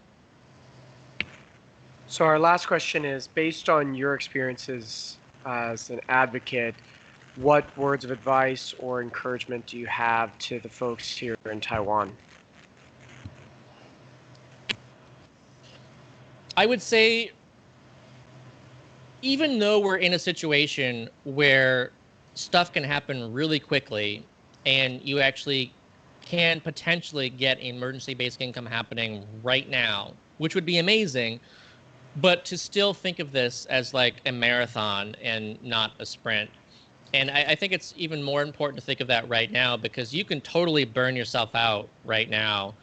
So our last question is, based on your experiences as an advocate, what words of advice or encouragement do you have to the folks here in Taiwan? I would say, even though we're in a situation where stuff can happen really quickly, and you actually can potentially get emergency basic income happening right now, which would be amazing, but to still think of this as like a marathon and not a sprint. And I think it's even more important to think of that right now, because you can totally burn yourself out right now,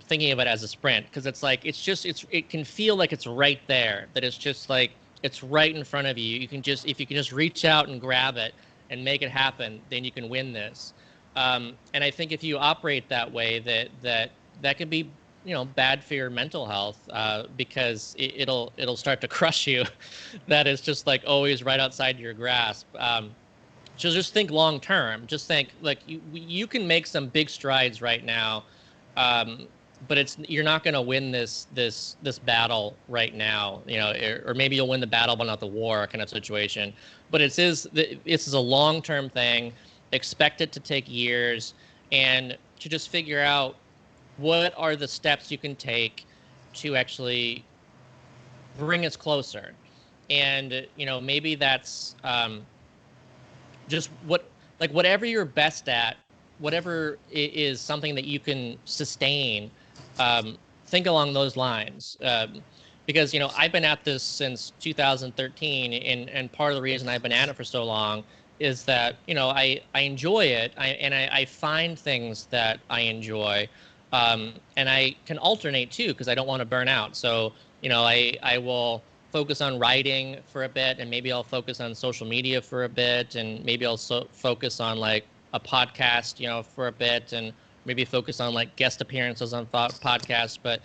thinking of it as a sprint, because it's like, it can feel like it's right there, that it's just like, it's right in front of you. If you can just reach out and grab it and make it happen, then you can win this. And I think if you operate that way, that could be, bad for your mental health, because it'll start to crush you. That is just like always right outside your grasp. So just think long term. Just think like you can make some big strides right now, but you're not going to win this battle right now, or maybe you'll win the battle but not the war, kind of situation. But this is a long-term thing. Expect it to take years, and to just figure out what are the steps you can take to actually bring us closer. And maybe that's just whatever you're best at, whatever is something that you can sustain. Think along those lines, because I've been at this since 2013, and part of the reason I've been at it for so long is that, I enjoy it. I find things that I enjoy. And I can alternate too, because I don't want to burn out. So, I will focus on writing for a bit, and maybe I'll focus on social media for a bit, and maybe I'll focus on like a podcast, for a bit, and maybe focus on like guest appearances on podcasts. But,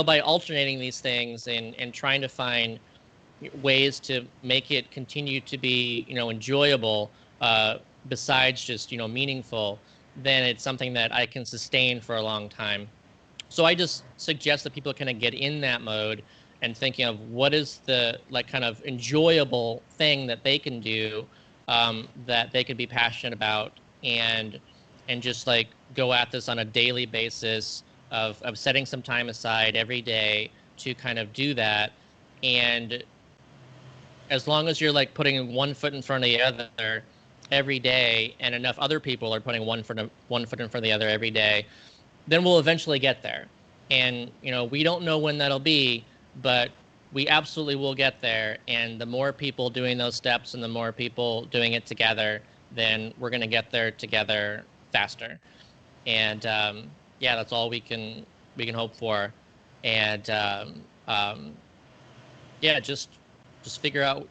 by alternating these things and trying to find ways to make it continue to be, enjoyable, besides just, meaningful, then it's something that I can sustain for a long time. So I just suggest that people kind of get in that mode and thinking of what is the like kind of enjoyable thing that they can do, that they could be passionate about, and just like go at this on a daily basis of setting some time aside every day to kind of do that. And as long as you're like putting one foot in front of the other every day, and enough other people are putting one foot in front of the other every day, then we'll eventually get there. And, we don't know when that'll be, but we absolutely will get there. And the more people doing those steps and the more people doing it together, then we're going to get there together faster. And yeah, that's all we can hope for. And yeah, just figure out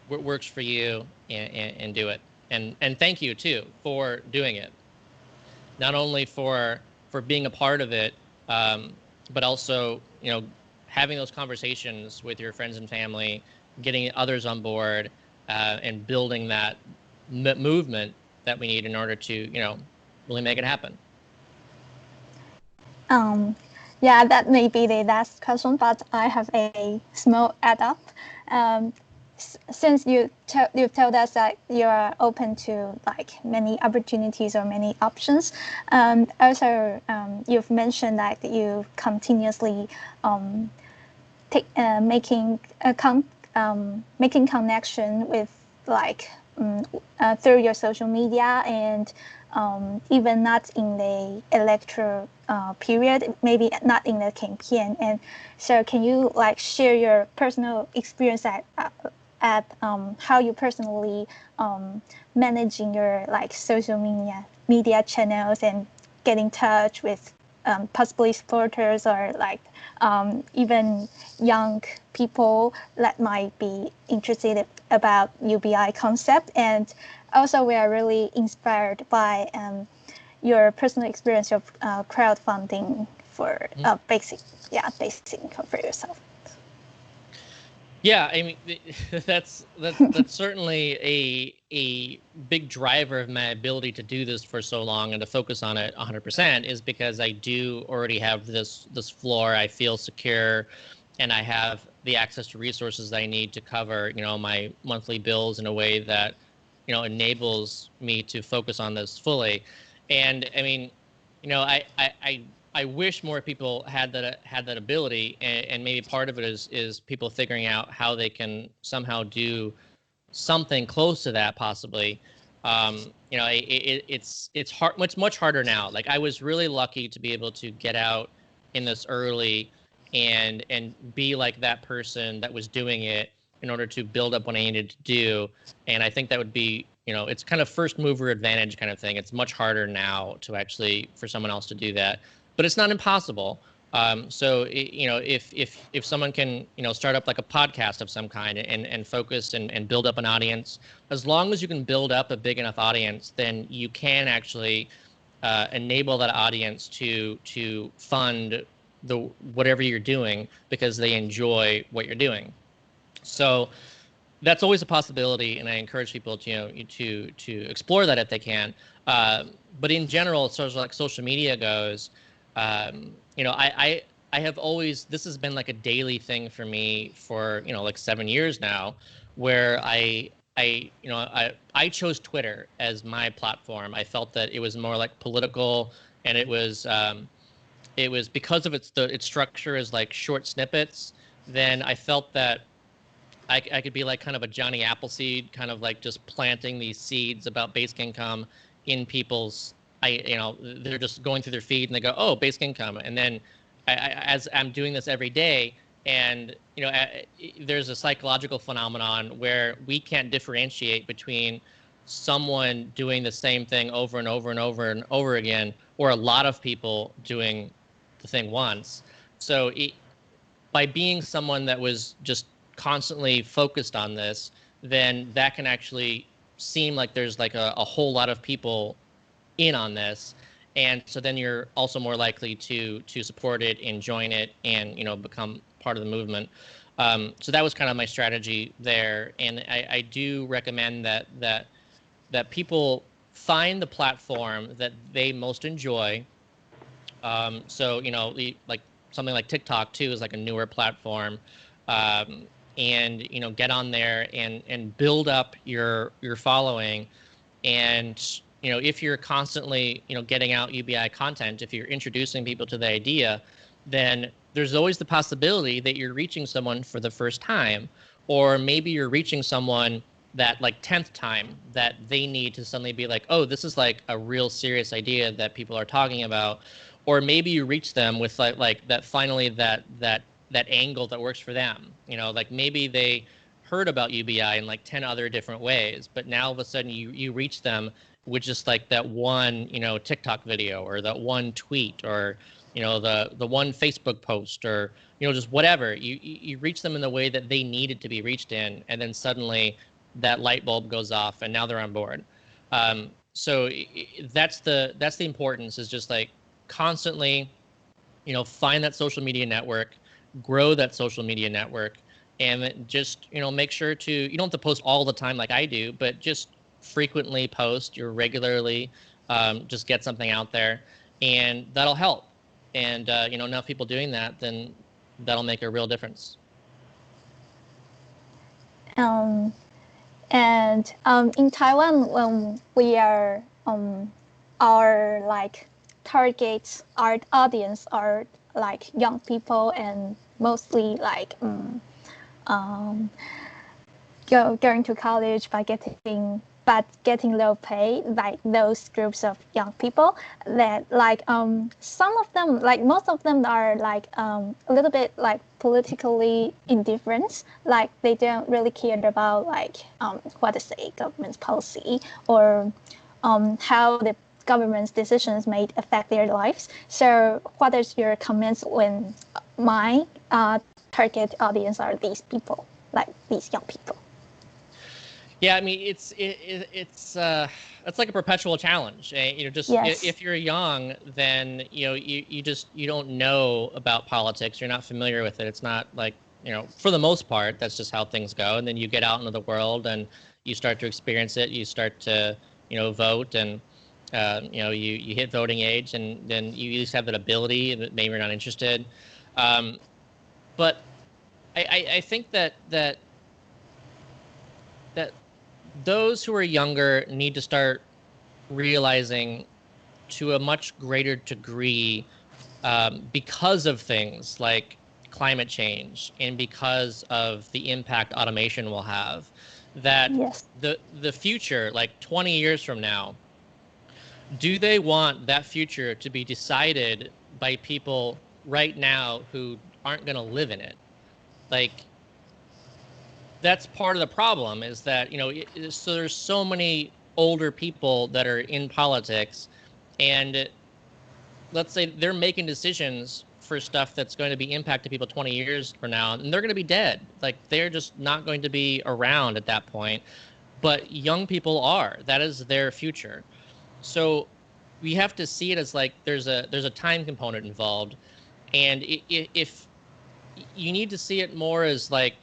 what works for you, and do it. And thank you too for doing it. Not only for being a part of it, but also, having those conversations with your friends and family, getting others on board, and building that movement that we need in order to, really make it happen. Yeah, that may be the last question, but I have a small add up. Since you've told us that you are open to like many opportunities or many options, also you've mentioned that you continuously making connection with like through your social media, and even not in the electoral period, maybe not in the campaign. And so can you like share your personal experience at how you personally managing your like social media channels and get in touch with possibly supporters, or like even young people that might be interested about UBI concept? And also we are really inspired by your personal experience of crowdfunding for basic income for yourself. Yeah, I mean, that's certainly a big driver of my ability to do this for so long and to focus on it 100%, is because I do already have this floor. I feel secure, and I have the access to resources that I need to cover, my monthly bills in a way that, enables me to focus on this fully. And I mean, I wish more people had that ability, and maybe part of it is people figuring out how they can somehow do something close to that, possibly. It's hard. It's much harder now. Like, I was really lucky to be able to get out in this early and be like that person that was doing it in order to build up what I needed to do. And I think that would be, it's kind of first mover advantage kind of thing. It's much harder now to actually for someone else to do that, but it's not impossible. So if someone can start up like a podcast of some kind and focus and build up an audience, as long as you can build up a big enough audience, then you can actually enable that audience to fund whatever you're doing because they enjoy what you're doing. So that's always a possibility, and I encourage people to explore that if they can. But in general, as far as like social media goes, I have always, this has been like a daily thing for me for like 7 years now, where I chose Twitter as my platform. I felt that it was more like political, and it was because of its structure as like short snippets. Then I felt that I could be like kind of a Johnny Appleseed, kind of like just planting these seeds about basic income in people's, they're just going through their feed and they go, oh, basic income. And then as I'm doing this every day, and, there's a psychological phenomenon where we can't differentiate between someone doing the same thing over and over and over and over again, or a lot of people doing the thing once. So by being someone that was just constantly focused on this, then that can actually seem like there's like a whole lot of people in on this. And so then you're also more likely to support it and join it and, you know, become part of the movement. So that was kind of my strategy there. And I do recommend that people find the platform that they most enjoy. So, you know, like something like TikTok too is like a newer platform. Um, and, you know, get on there and build up your following. And, you know, if you're constantly, you know, getting out UBI content, if you're introducing people to the idea, then there's always the possibility that you're reaching someone for the first time, or maybe you're reaching someone that like 10th time that they need to suddenly be like, oh, this is like a real serious idea that people are talking about. Or maybe you reach them with like that finally that angle that works for them. You know, like maybe they heard about UBI in like 10 other different ways, but now all of a sudden you reach them with just like that one, you know, TikTok video or that one tweet or, you know, the one Facebook post or, you know, just whatever. You reach them in the way that they needed to be reached in, and then suddenly that light bulb goes off and now they're on board. So that's the importance, is just like constantly, you know, find that social media network, grow that social media network, and just, you know, make sure to, you don't have to post all the time like I do, but just frequently post, you're regularly, just get something out there, and that'll help. And, you know, enough people doing that, then that'll make a real difference. And in Taiwan, when we are our like targets, our audience are like young people and mostly like going to college by getting low pay, like those groups of young people that like some of them, like most of them are like a little bit like politically indifferent, like they don't really care about like what is the government's policy or how the government's decisions may affect their lives. So what is your comments when my target audience are these people, like these young people? Yeah, I mean, it's like a perpetual challenge. You know, just Yes. if you're young, then, you know, you don't know about politics. You're not familiar with it. It's not like, you know, for the most part, that's just how things go. And then you get out into the world and you start to experience it. You start to, you know, vote, and you know, you hit voting age, and then you at least have that ability. But maybe you're not interested. But I think that those who are younger need to start realizing to a much greater degree, because of things like climate change and because of the impact automation will have, that Yes. the future, like 20 years from now, do they want that future to be decided by people right now who aren't going to live in it? Like, that's part of the problem, is that, you know, so there's so many older people that are in politics, and let's say they're making decisions for stuff that's going to be impacting people 20 years from now, and they're going to be dead. Like, they're just not going to be around at that point. But young people are. That is their future. So we have to see it as like there's a time component involved, and if you need to see it more as like,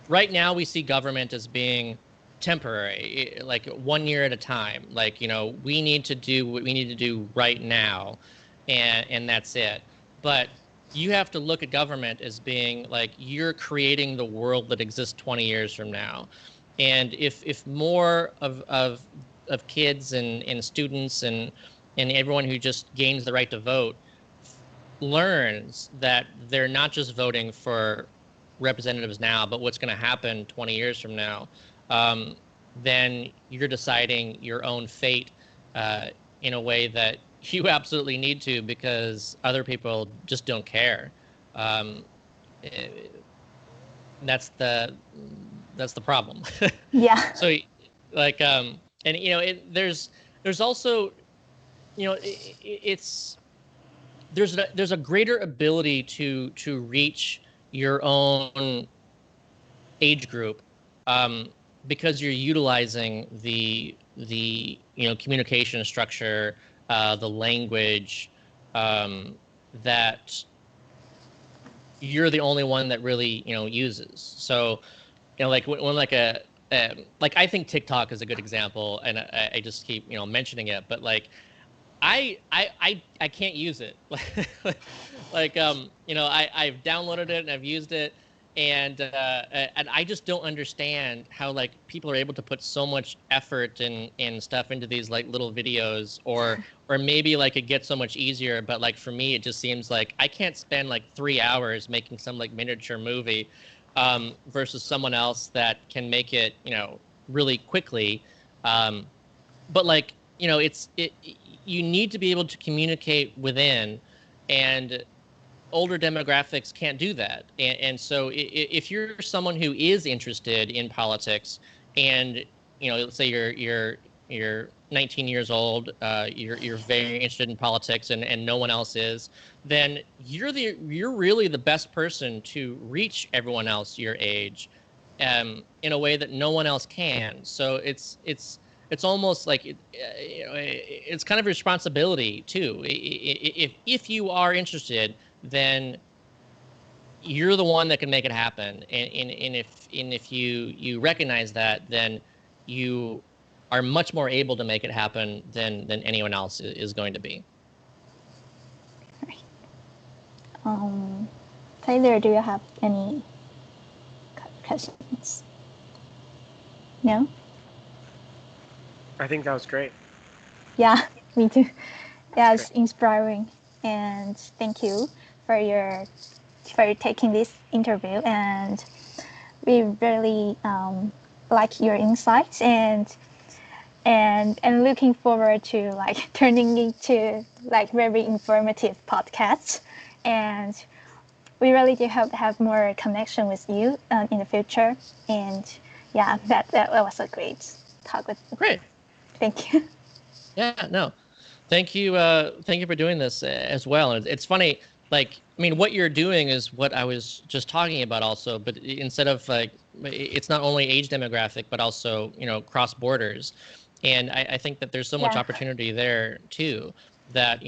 right now we see government as being temporary, like 1 year at a time. Like, you know, we need to do what we need to do right now, and that's it. But you have to look at government as being like, you're creating the world that exists 20 years from now. And if more of kids and students and everyone who just gains the right to vote learns that they're not just voting for representatives now, but what's going to happen 20 years from now, then you're deciding your own fate in a way that you absolutely need to, because other people just don't care. Eh, that's the problem. Yeah. So Like and there's also it's there's a greater ability to reach your own age group, um, because you're utilizing the communication structure, the language, that you're the only one that really uses. So like when like I think TikTok is a good example, and I just keep mentioning it, but like I can't use it. Like I've downloaded it and I've used it, and I just don't understand how like people are able to put so much effort and stuff into these like little videos, or maybe like it gets so much easier, but like for me it just seems like I can't spend like 3 hours making some like miniature movie, versus someone else that can make it really quickly. But like you need to be able to communicate within, and older demographics can't do that. And so if you're someone who is interested in politics, and let's say you're 19 years old, you're very interested in politics, and no one else is, then you're really the best person to reach everyone else your age, in a way that no one else can. So it's almost like it's kind of a responsibility too. If you are interested, then you're the one that can make it happen. And if you recognize that, then you are much more able to make it happen than anyone else is going to be. Taylor, do you have any questions? No? I think that was great. Yeah, me too. Yeah, it's inspiring. And thank you for taking this interview. And we really like your insights, and looking forward to like turning into like very informative podcasts. And we really do hope to have more connection with you in the future. And yeah, that was a great talk with you. Great. Thank you. Yeah, no. Thank you for doing this as well. And it's funny, like, I mean, what you're doing is what I was just talking about also, but instead of like, it's not only age demographic, but also, cross borders. And I think that there's so much opportunity there too, that,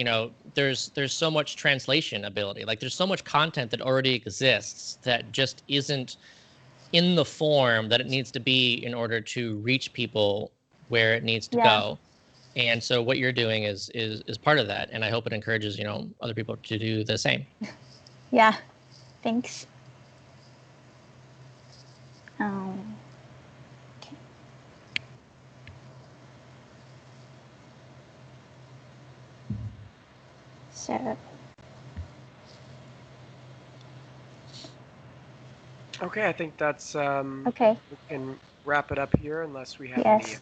there's so much translation ability. Like there's so much content that already exists that just isn't in the form that it needs to be in order to reach people where it needs to go. And so what you're doing is part of that, and I hope it encourages other people to do the same. Yeah, thanks. Okay. So. Okay, I think that's Okay. We can wrap it up here unless we have any other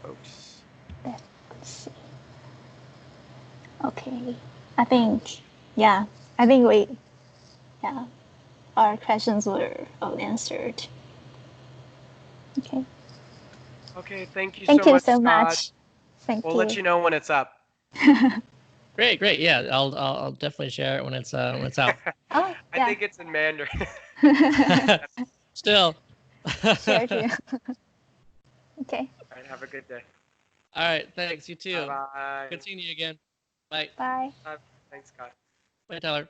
folks. Let's see. Okay. I think our questions were all answered. Okay. Okay, thank you Thank so you much, so Scott. much. We'll let you know when it's up. Great. Yeah, I'll definitely share it when it's out. Oh, I think it's in Mandarin. Still. Sure too. Okay. All right, have a good day. All right, thanks. You too. Bye. Good seeing you again. Bye. Bye. Thanks, Scott. Bye, Tyler.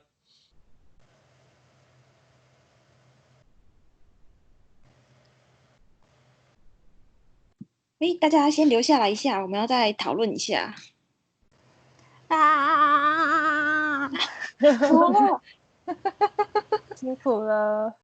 诶，大家先留下来一下，我们要再讨论一下。啊！辛苦了。